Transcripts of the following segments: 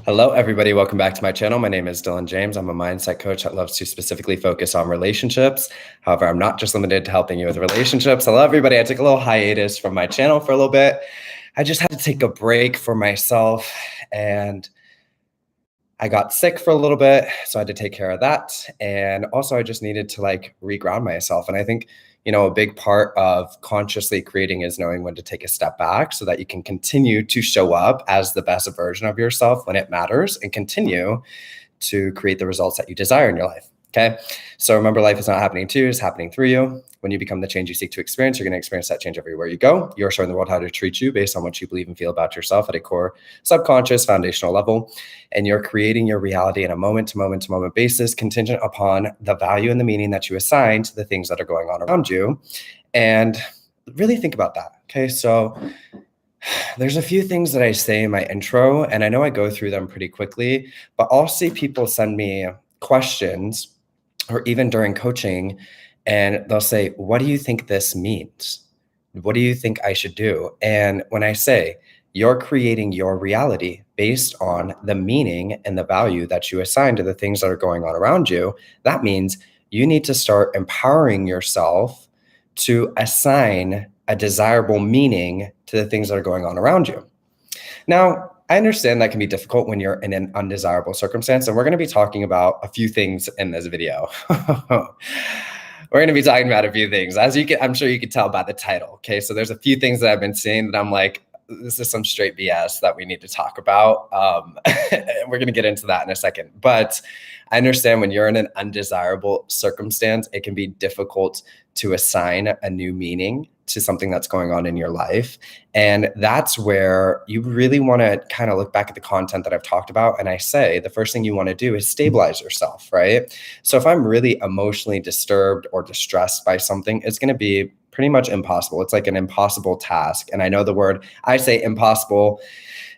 Hello, everybody. Welcome back to my channel. My name is Dylan James. I'm a mindset coach that loves to specifically focus on relationships. However, I'm not just limited to helping you with relationships. Hello, everybody. I took a little hiatus from my channel for a little bit. I just had to take a break for myself, and I got sick for a little bit, so I had to take care of that. And also I just needed to reground myself. And I think, a big part of consciously creating is knowing when to take a step back so that you can continue to show up as the best version of yourself when it matters and continue to create the results that you desire in your life. Okay. So remember, life is not happening to you, it's happening through you. When you become the change you seek to experience, you're going to experience that change everywhere you go. You're showing the world how to treat you based on what you believe and feel about yourself at a core subconscious foundational level. And you're creating your reality on a moment to moment to moment basis, contingent upon the value and the meaning that you assign to the things that are going on around you. And really think about that. Okay. So there's a few things that I say in my intro, and I know I go through them pretty quickly, but I'll see people send me questions or even during coaching, and they'll say, what do you think this means? What do you think I should do? And when I say, you're creating your reality based on the meaning and the value that you assign to the things that are going on around you, that means you need to start empowering yourself to assign a desirable meaning to the things that are going on around you. Now, I understand that can be difficult when you're in an undesirable circumstance, and we're going to be talking about a few things in this video. We're going to be talking about a few things, I'm sure you can tell by the title. Okay, so there's a few things that I've been seeing that I'm like, this is some straight BS that we need to talk about. We're going to get into that in a second. But I understand when you're in an undesirable circumstance, it can be difficult to assign a new meaning to something that's going on in your life. And that's where you really want to kind of look back at the content that I've talked about. And I say the first thing you want to do is stabilize yourself, right? So if I'm really emotionally disturbed or distressed by something, it's going to be pretty much impossible. It's like an impossible task. And I know the word, I say impossible,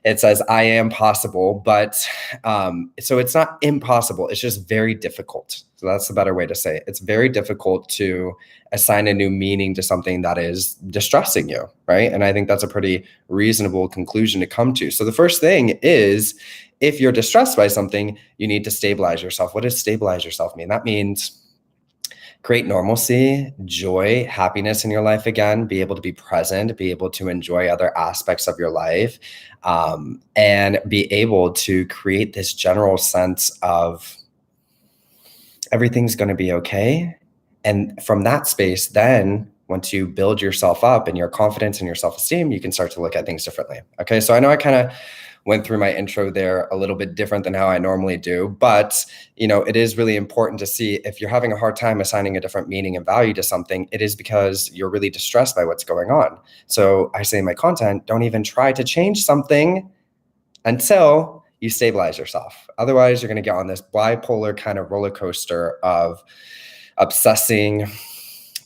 it says I am possible, but so it's not impossible. It's just very difficult. So that's the better way to say it. It's very difficult to assign a new meaning to something that is distressing you, right? And I think that's a pretty reasonable conclusion to come to. So the first thing is, if you're distressed by something, you need to stabilize yourself. What does stabilize yourself mean? That means create normalcy, joy, happiness in your life again, be able to be present, be able to enjoy other aspects of your life, and be able to create this general sense of everything's going to be okay. And from that space, then once you build yourself up and your confidence and your self-esteem, you can start to look at things differently. Okay, so I know I kind of went through my intro there a little bit different than how I normally do, but it is really important to see if you're having a hard time assigning a different meaning and value to something, it is because you're really distressed by what's going on. So I say in my content, don't even try to change something until you stabilize yourself. Otherwise, you're going to get on this bipolar kind of roller coaster of obsessing,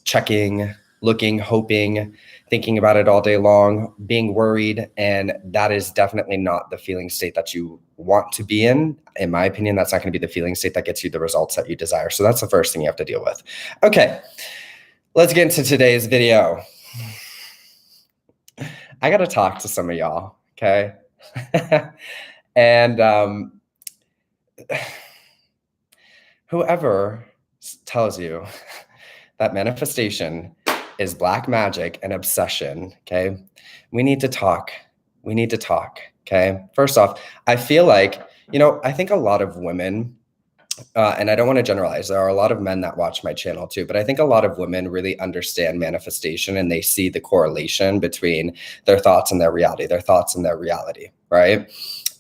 checking, looking, hoping, thinking about it all day long, being worried. And that is definitely not the feeling state that you want to be in. In my opinion, that's not going to be the feeling state that gets you the results that you desire. So that's the first thing you have to deal with. Okay, let's get into today's video. I got to talk to some of y'all, okay? And whoever tells you that manifestation is black magic and obsession, okay? We need to talk. We need to talk, okay? First off, I feel like, I think a lot of women, and I don't want to generalize, there are a lot of men that watch my channel too, but I think a lot of women really understand manifestation and they see the correlation between their thoughts and their reality, right?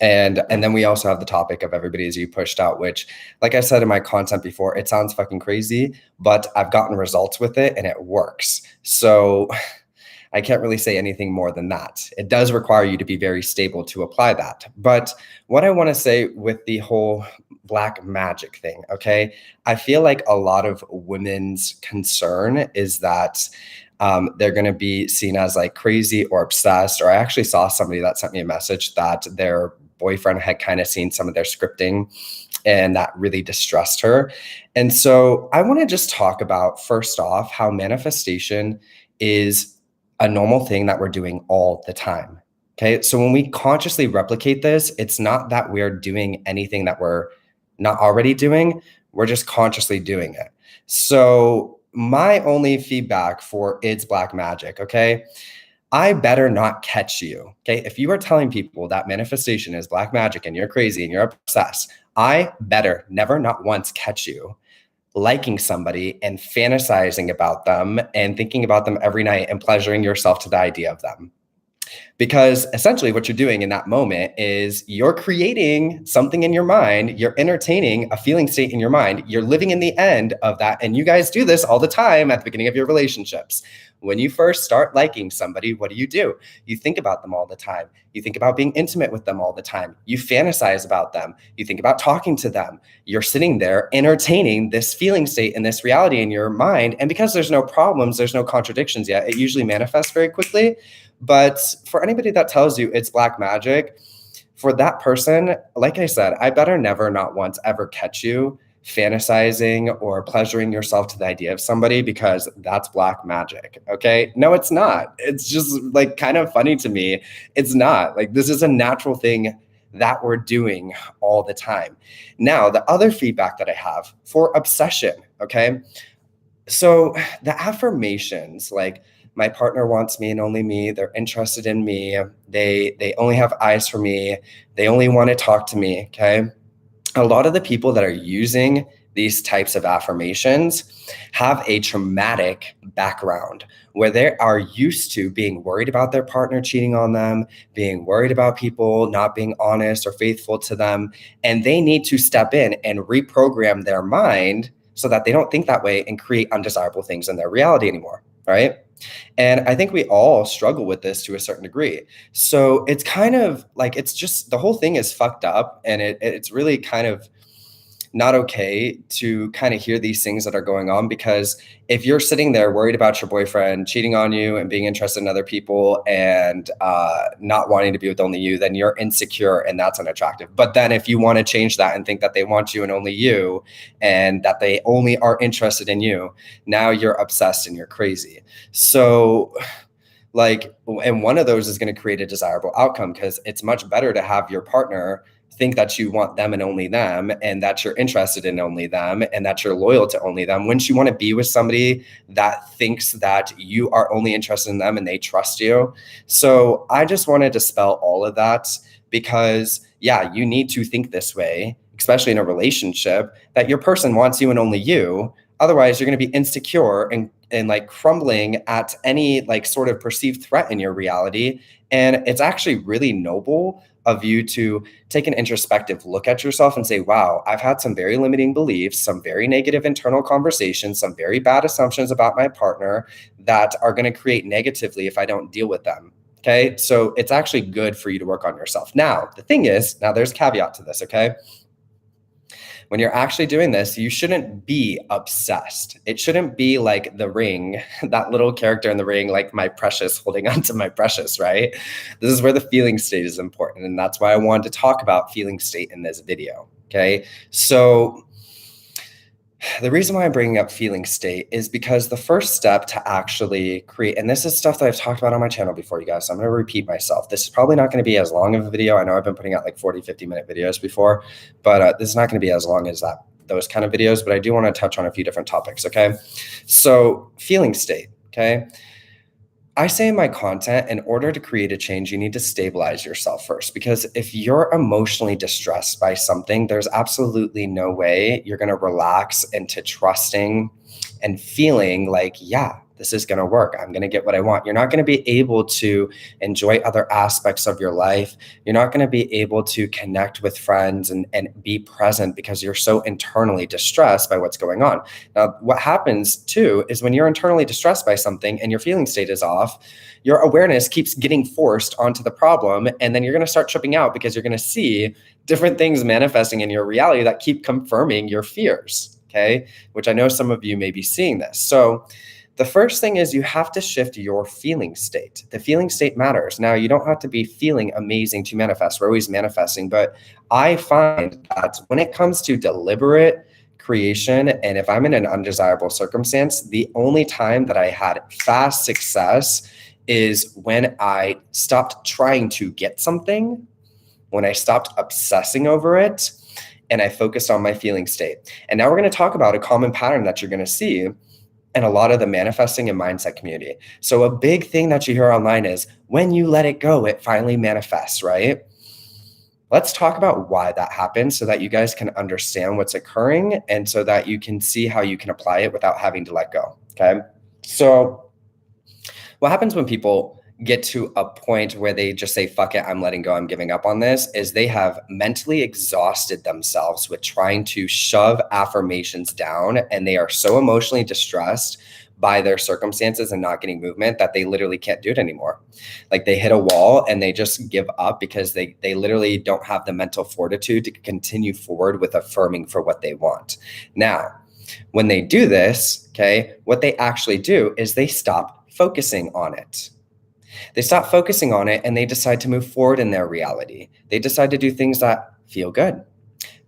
And then we also have the topic of everybody is you pushed out, which, like I said in my content before, it sounds fucking crazy, but I've gotten results with it and it works. So I can't really say anything more than that. It does require you to be very stable to apply that. But what I want to say with the whole black magic thing, okay, I feel like a lot of women's concern is that they're going to be seen as like crazy or obsessed. Or I actually saw somebody that sent me a message that their boyfriend had kind of seen some of their scripting and that really distressed her. And so I want to just talk about, first off, how manifestation is a normal thing that we're doing all the time. Okay, so when we consciously replicate this, it's not that we're doing anything that we're not already doing, we're just consciously doing it. So my only feedback for It's Black Magic, okay? I better not catch you, okay? If you are telling people that manifestation is black magic and you're crazy and you're obsessed, I better never, not once, catch you liking somebody and fantasizing about them and thinking about them every night and pleasuring yourself to the idea of them. Because essentially what you're doing in that moment is you're creating something in your mind, you're entertaining a feeling state in your mind, you're living in the end of that. And you guys do this all the time at the beginning of your relationships. When you first start liking somebody, what do? You think about them all the time. You think about being intimate with them all the time. You fantasize about them. You think about talking to them. You're sitting there entertaining this feeling state and this reality in your mind. And because there's no problems, there's no contradictions yet, it usually manifests very quickly. But for anybody that tells you it's black magic, for that person, like I said, I better never, not once, ever catch you fantasizing or pleasuring yourself to the idea of somebody, because that's black magic. Okay. No, it's not. It's just like kind of funny to me. It's not. Like, this is a natural thing that we're doing all the time. Now, the other feedback that I have for obsession. Okay. So the affirmations, like, my partner wants me and only me, they're interested in me, they only have eyes for me, they only want to talk to me, okay? A lot of the people that are using these types of affirmations have a traumatic background where they are used to being worried about their partner cheating on them, being worried about people not being honest or faithful to them, and they need to step in and reprogram their mind so that they don't think that way and create undesirable things in their reality anymore, right? And I think we all struggle with this to a certain degree. So it's kind of like, it's just, the whole thing is fucked up, and it's really kind of not okay to kind of hear these things that are going on, because if you're sitting there worried about your boyfriend cheating on you and being interested in other people and not wanting to be with only you, then you're insecure and that's unattractive. But then if you want to change that and think that they want you and only you, and that they only are interested in you, now you're obsessed and you're crazy. So like, and one of those is going to create a desirable outcome, because it's much better to have your partner think that you want them and only them, and that you're interested in only them, and that you're loyal to only them. Wouldn't you want to be with somebody that thinks that you are only interested in them and they trust you? So I just want to dispel all of that, because yeah, you need to think this way, especially in a relationship, that your person wants you and only you. Otherwise, you're going to be insecure and like crumbling at any like sort of perceived threat in your reality. And it's actually really noble of you to take an introspective look at yourself and say, wow, I've had some very limiting beliefs, some very negative internal conversations, some very bad assumptions about my partner that are going to create negatively if I don't deal with them. Okay. So it's actually good for you to work on yourself. Now, the thing is, now there's a caveat to this. Okay. When you're actually doing this, you shouldn't be obsessed. It shouldn't be like The Ring, that little character in The Ring, like my precious holding on to my precious, right? This is where the feeling state is important. And that's why I wanted to talk about feeling state in this video, okay? So the reason why I'm bringing up feeling state is because the first step to actually create, and this is stuff that I've talked about on my channel before, you guys, so I'm going to repeat myself. This is probably not going to be as long of a video. I know I've been putting out like 40, 50-minute videos before, but this is not going to be as long as those kind of videos, but I do want to touch on a few different topics, okay? So feeling state, okay? I say in my content, in order to create a change, you need to stabilize yourself first, because if you're emotionally distressed by something, there's absolutely no way you're going to relax into trusting and feeling like, yeah, this is going to work. I'm going to get what I want. You're not going to be able to enjoy other aspects of your life. You're not going to be able to connect with friends and be present because you're so internally distressed by what's going on. Now, what happens too is when you're internally distressed by something and your feeling state is off, your awareness keeps getting forced onto the problem. And then you're going to start tripping out because you're going to see different things manifesting in your reality that keep confirming your fears. Okay. Which I know some of you may be seeing this. So the first thing is you have to shift your feeling state. The feeling state matters. Now, you don't have to be feeling amazing to manifest. We're always manifesting. But I find that when it comes to deliberate creation, and if I'm in an undesirable circumstance, the only time that I had fast success is when I stopped trying to get something, when I stopped obsessing over it, and I focused on my feeling state. And now we're going to talk about a common pattern that you're going to see in a lot of the manifesting and mindset community. So a big thing that you hear online is when you let it go, it finally manifests, right? Let's talk about why that happens so that you guys can understand what's occurring and so that you can see how you can apply it without having to let go. Okay. So what happens when people get to a point where they just say, fuck it, I'm letting go, I'm giving up on this, is they have mentally exhausted themselves with trying to shove affirmations down, and they are so emotionally distressed by their circumstances and not getting movement that they literally can't do it anymore. Like they hit a wall and they just give up because they literally don't have the mental fortitude to continue forward with affirming for what they want. Now, when they do this, okay, what they actually do is they stop focusing on it. They stop focusing on it and they decide to move forward in their reality. They decide to do things that feel good.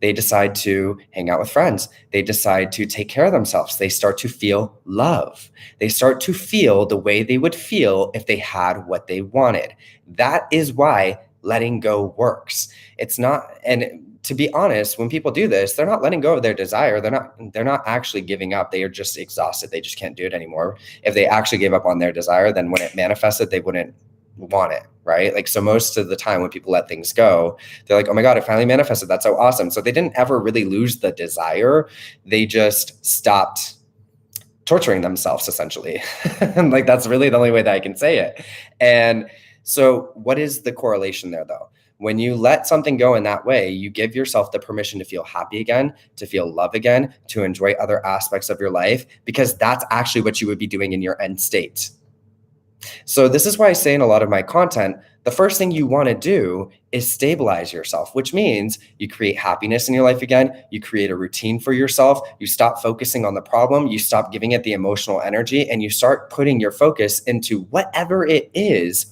They decide to hang out with friends. They decide to take care of themselves. They start to feel love. They start to feel the way they would feel if they had what they wanted. That is why letting go works. It's not, and to be honest, when people do this, they're not letting go of their desire. They're not actually giving up. They are just exhausted. They just can't do it anymore. If they actually gave up on their desire, then when it manifested, they wouldn't want it, right? Like, so most of the time when people let things go, they're like, oh my God, it finally manifested. That's so awesome. So they didn't ever really lose the desire. They just stopped torturing themselves, essentially. Like, that's really the only way that I can say it. And so what is the correlation there, though? When you let something go in that way, you give yourself the permission to feel happy again, to feel love again, to enjoy other aspects of your life, because that's actually what you would be doing in your end state. So this is why I say in a lot of my content, the first thing you want to do is stabilize yourself, which means you create happiness in your life again. You create a routine for yourself. You stop focusing on the problem. You stop giving it the emotional energy, and you start putting your focus into whatever it is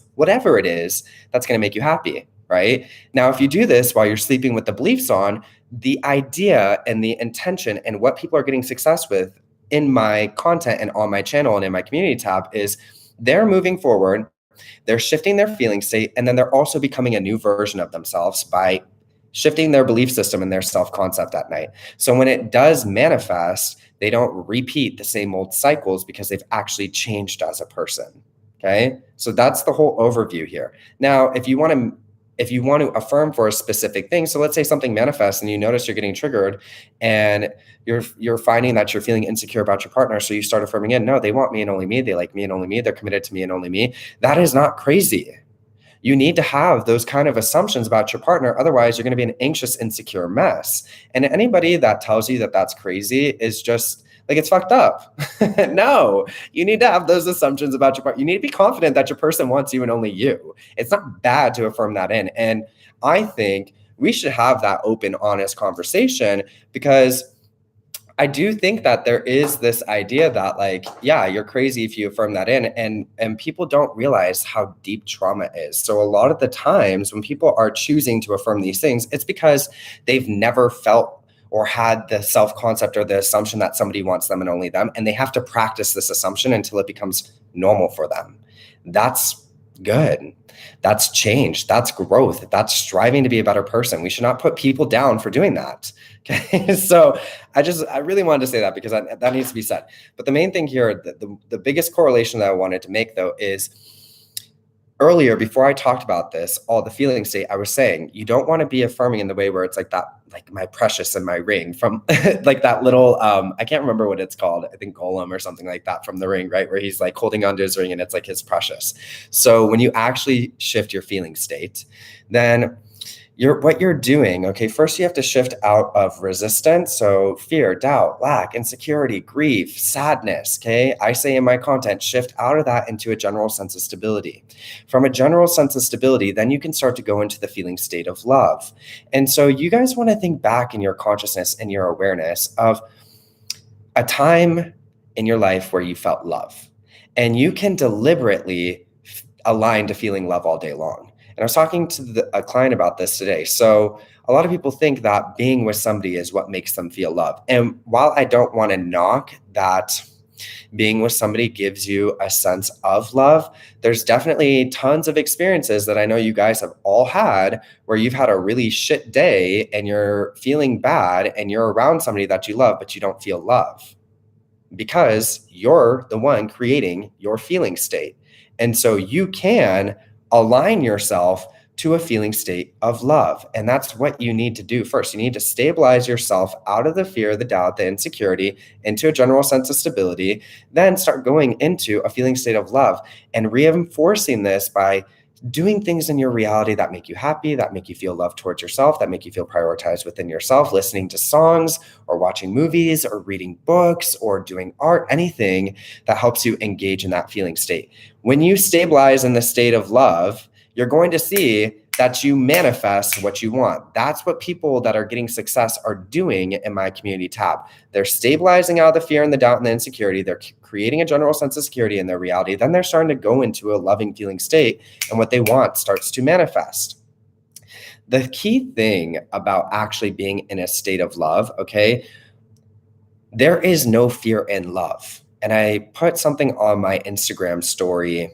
that's going to make you happy. Right? Now, if you do this while you're sleeping with the beliefs on, the idea and the intention and what people are getting success with in my content and on my channel and in my community tab is they're moving forward, they're shifting their feeling state, and then they're also becoming a new version of themselves by shifting their belief system and their self-concept at night. So when it does manifest, they don't repeat the same old cycles because they've actually changed as a person. Okay? So that's the whole overview here. Now, if you want to affirm for a specific thing, so let's say something manifests and you notice you're getting triggered and you're finding that you're feeling insecure about your partner, so you start affirming in, no, they want me and only me, they like me and only me, they're committed to me and only me. That is not crazy. You need to have those kind of assumptions about your partner. Otherwise, you're going to be an anxious, insecure mess. And anybody that tells you that that's crazy is just like, it's fucked up. No, you need to have those assumptions about your partner. You need to be confident that your person wants you and only you. It's not bad to affirm that in. And I think we should have that open, honest conversation, because I do think that there is this idea that, like, yeah, you're crazy if you affirm that in, and people don't realize how deep trauma is. So a lot of the times when people are choosing to affirm these things, it's because they've never felt or had the self-concept or the assumption that somebody wants them and only them, and they have to practice this assumption until it becomes normal for them. That's good. That's change. That's growth. That's striving to be a better person. We should not put people down for doing that. Okay. So I really wanted to say that because that needs to be said. But the main thing here, the biggest correlation that I wanted to make, though, is earlier, before I talked about this, all the feeling state, I was saying, you don't want to be affirming in the way where it's like that, like my precious and my ring from like that little, I can't remember what it's called. I think Golem or something like that from The Ring, right? Where he's like holding onto his ring and it's like his precious. So when you actually shift your feeling state, then what you're doing, okay, first you have to shift out of resistance. So fear, doubt, lack, insecurity, grief, sadness, okay? I say in my content, shift out of that into a general sense of stability. From a general sense of stability, then you can start to go into the feeling state of love. And so you guys want to think back in your consciousness and your awareness of a time in your life where you felt love. And you can deliberately align to feeling love all day long. And I was talking to a client about this today. So a lot of people think that being with somebody is what makes them feel love. And while I don't want to knock that Being with somebody gives you a sense of love. There's definitely tons of experiences that I know you guys have all had where you've had a really shit day and you're feeling bad and you're around somebody that you love, but you don't feel love because you're the one creating your feeling state. And so you can align yourself to a feeling state of love. And that's what you need to do first. You need to stabilize yourself out of the fear, the doubt, the insecurity, into a general sense of stability, then start going into a feeling state of love and reinforcing this by doing things in your reality that make you happy, that make you feel love towards yourself, that make you feel prioritized within yourself, listening to songs or watching movies or reading books or doing art, anything that helps you engage in that feeling state. When you stabilize in the state of love, you're going to see that you manifest what you want. That's what people that are getting success are doing in my community tab. They're stabilizing out of the fear and the doubt and the insecurity. They're creating a general sense of security in their reality. Then they're starting to go into a loving feeling state, and what they want starts to manifest. The key thing about actually being in a state of love, okay, there is no fear in love. And I put something on my Instagram story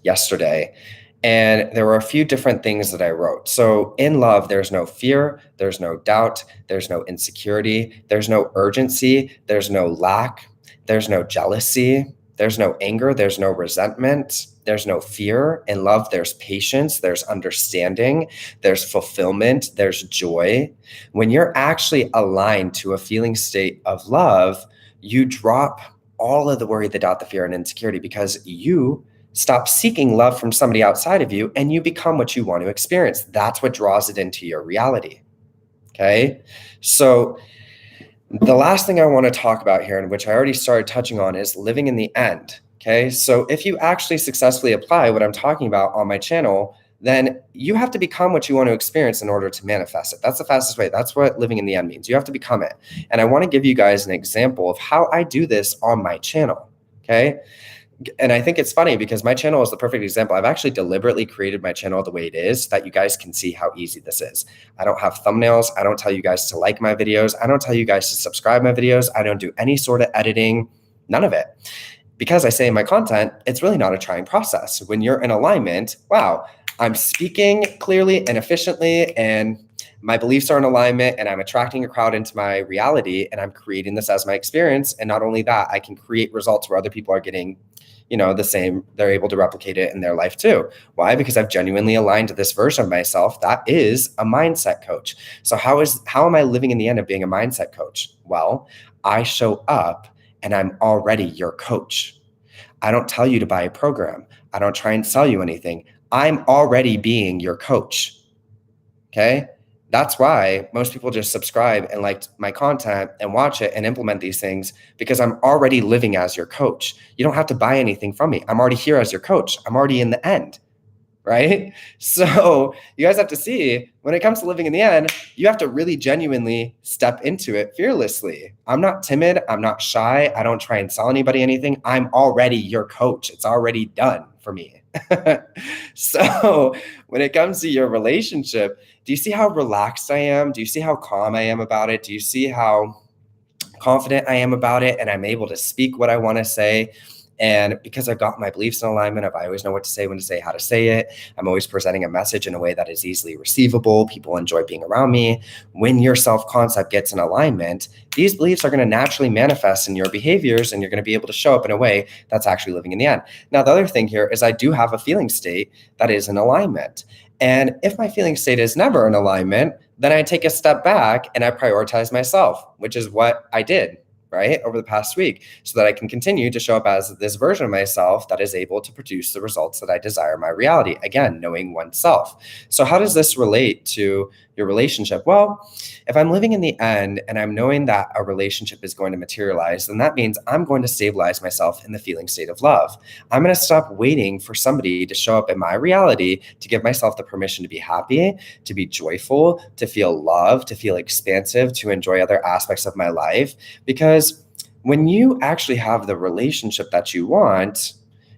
yesterday, and there were a few different things that I wrote. So in love, there's no fear, there's no doubt, there's no insecurity, there's no urgency, there's no lack, there's no jealousy, there's no anger, there's no resentment, there's no fear. In love, there's patience, there's understanding, there's fulfillment, there's joy. When you're actually aligned to a feeling state of love, you drop all of the worry, the doubt, the fear, and insecurity because you stop seeking love from somebody outside of you and you become what you want to experience. That's what draws it into your reality. Okay. So the last thing I want to talk about here, and which I already started touching on, is living in the end. Okay. So if you actually successfully apply what I'm talking about on my channel, then you have to become what you want to experience in order to manifest it. That's the fastest way. That's what living in the end means. You have to become it. And I want to give you guys an example of how I do this on my channel. Okay. And I think it's funny because my channel is the perfect example. I've actually deliberately created my channel the way it is so that you guys can see how easy this is. I don't have thumbnails. I don't tell you guys to like my videos. I don't tell you guys to subscribe my videos. I don't do any sort of editing, none of it. Because I say in my content, it's really not a trying process. When you're in alignment, wow, I'm speaking clearly and efficiently and my beliefs are in alignment and I'm attracting a crowd into my reality and I'm creating this as my experience. And not only that, I can create results where other people are getting the same, they're able to replicate it in their life too. Why? Because I've genuinely aligned to this version of myself that is a mindset coach. So how am I living in the end of being a mindset coach? Well, I show up and I'm already your coach. I don't tell you to buy a program. I don't try and sell you anything. I'm already being your coach. Okay. That's why most people just subscribe and like my content and watch it and implement these things because I'm already living as your coach. You don't have to buy anything from me. I'm already here as your coach. I'm already in the end, right? So you guys have to see when it comes to living in the end, you have to really genuinely step into it fearlessly. I'm not timid. I'm not shy. I don't try and sell anybody anything. I'm already your coach. It's already done for me. So when it comes to your relationship, do you see how relaxed I am? Do you see how calm I am about it? Do you see how confident I am about it? And I'm able to speak what I want to say. And because I've got my beliefs in alignment, I always know what to say, when to say, how to say it. I'm always presenting a message in a way that is easily receivable. People enjoy being around me. When your self-concept gets in alignment, these beliefs are going to naturally manifest in your behaviors, and you're going to be able to show up in a way that's actually living in the end. Now, the other thing here is I do have a feeling state that is in alignment. And if my feeling state is never in alignment, then I take a step back and I prioritize myself, which is what I did, right, over the past week, so that I can continue to show up as this version of myself that is able to produce the results that I desire in my reality. Again, knowing oneself. So how does this relate to your relationship? Well, if I'm living in the end and I'm knowing that a relationship is going to materialize, then that means I'm going to stabilize myself in the feeling state of love. I'm going to stop waiting for somebody to show up in my reality to give myself the permission to be happy, to be joyful, to feel love, to feel expansive, to enjoy other aspects of my life. Because when you actually have the relationship that you want,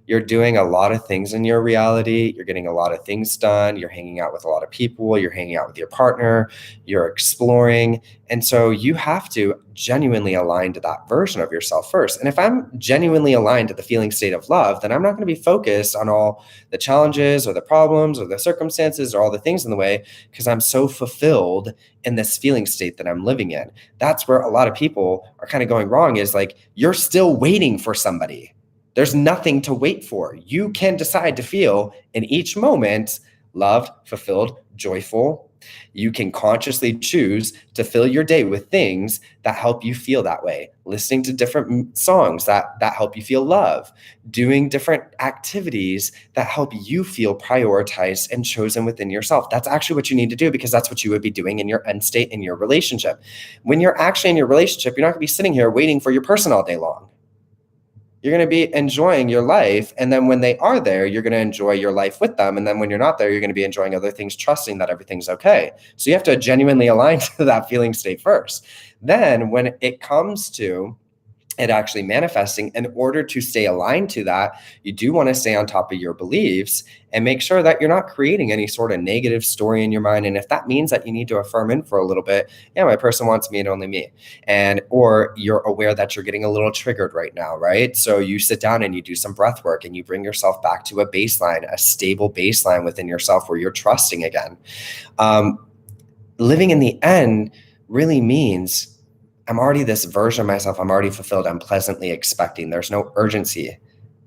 you're doing a lot of things in your reality. You're getting a lot of things done. You're hanging out with a lot of people. You're hanging out with your partner. You're exploring. And so you have to genuinely align to that version of yourself first. And if I'm genuinely aligned to the feeling state of love, then I'm not going to be focused on all the challenges or the problems or the circumstances or all the things in the way, because I'm so fulfilled in this feeling state that I'm living in. That's where a lot of people are kind of going wrong, is like, you're still waiting for somebody. There's nothing to wait for. You can decide to feel in each moment loved, fulfilled, joyful. You can consciously choose to fill your day with things that help you feel that way. Listening to different songs that help you feel love. Doing different activities that help you feel prioritized and chosen within yourself. That's actually what you need to do, because that's what you would be doing in your end state in your relationship. When you're actually in your relationship, you're not going to be sitting here waiting for your person all day long. You're going to be enjoying your life. And then when they are there, you're going to enjoy your life with them. And then when you're not there, you're going to be enjoying other things, trusting that everything's okay. So you have to genuinely align to that feeling state first. Then when it comes to it actually manifesting, in order to stay aligned to that, you do want to stay on top of your beliefs and make sure that you're not creating any sort of negative story in your mind. And if that means that you need to affirm in for a little bit, yeah, my person wants me and only me. And, or you're aware that you're getting a little triggered right now, right? So you sit down and you do some breath work and you bring yourself back to a baseline, a stable baseline within yourself where you're trusting again. Living in the end really means I'm already this version of myself. I'm already fulfilled. I'm pleasantly expecting. There's no urgency.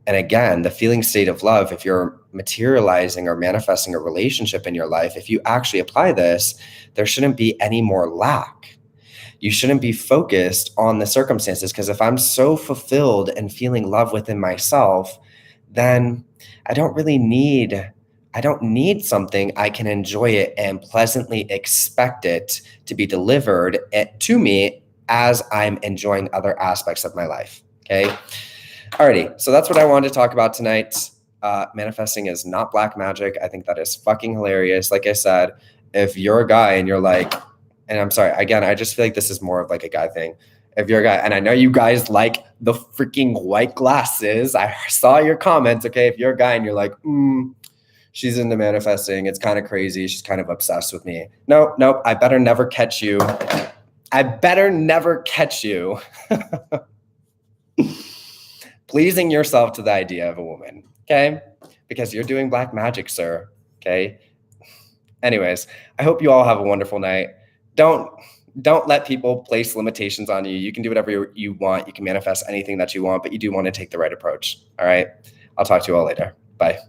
And again, the feeling state of love, if you're materializing or manifesting a relationship in your life, if you actually apply this, there shouldn't be any more lack. You shouldn't be focused on the circumstances, because if I'm so fulfilled and feeling love within myself, then I don't need something. I can enjoy it and pleasantly expect it to be delivered to me as I'm enjoying other aspects of my life. Okay. Alrighty. So that's what I wanted to talk about tonight. Manifesting is not black magic. I think that is fucking hilarious. Like I said, if you're a guy and you're like, and I'm sorry, again, I just feel like this is more of like a guy thing. If you're a guy, and I know you guys like the freaking white glasses. I saw your comments. Okay. If you're a guy and you're like, she's into manifesting, it's kind of crazy, she's kind of obsessed with me. Nope. I better never catch you. Pleasing yourself to the idea of a woman, okay? Because you're doing black magic, sir, okay? Anyways, I hope you all have a wonderful night. Don't let people place limitations on you. You can do whatever you want. You can manifest anything that you want, but you do want to take the right approach, all right? I'll talk to you all later. Bye.